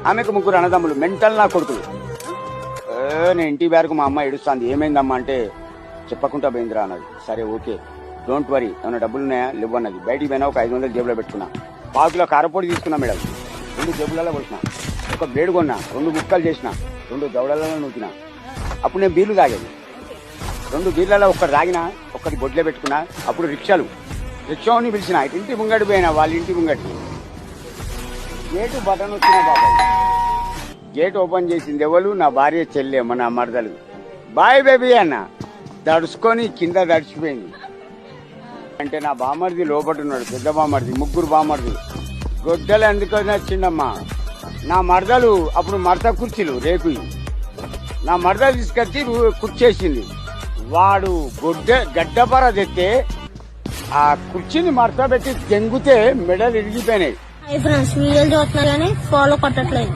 ఆమెకు ముగ్గురు అన్నదమ్ములు, మెంటల్ నా కొడుకులు. నేను ఇంటి వరకు మా అమ్మ ఏడుస్తాంది. ఏమైందమ్మా అంటే చెప్పకుండా పోయిందిరా అన్నది. సరే ఓకే డోంట్ వరీ, ఏమైనా డబ్బులు ఉన్నాయా లేవు అన్నది. బయటికి పోయినా ఒక 500 జేబులో పెట్టుకున్నా. 1/4 కిలో కారపొడి తీసుకున్నా మేడం, 2 జేబులలో పోసిన. ఒక బ్లేడ్ కొన్నా, 2 ముక్కలు చేసిన, 2 దవడలలో నూకినా. అప్పుడు నేను బీర్లు తాగేది. 2 బీర్లలో ఒకటి తాగినా, ఒకటి బొడ్లే పెట్టుకున్నా. అప్పుడు రిక్షాని పిలిచిన, ఇంటి ముంగడి పోయినా, వాళ్ళ ఇంటి ముంగటి. గేటు బటన్ వచ్చిన బాబాయ్, గేట్ ఓపెన్ చేసింది ఎవరు? నా భార్య చెల్లెమ్మ, నా మరదలు. బాయ్ బేబీ అన్న, దడుచుకొని కింద దడిచిపోయింది. అంటే నా బామర్ది లోపట్టున్నాడు, పెద్ద బామర్ది, ముగ్గురు బామర్ది. గొడ్డలు ఎందుకు వచ్చిండమ్మా? నా మరదలు అప్పుడు మడత కుర్చీలు రేపు, నా మరదలు తీసుకొచ్చి కుర్చేసింది. వాడు గడ్డపర తెస్తే ఆ కుర్చీని మడత పెట్టి తెంగితే మెడలు ఇరిగిపోయినాయి. ఫ్రెండ్స్ వీడియోలు చూస్తున్నారు కానీ ఫాలో కొట్టట్లేదు.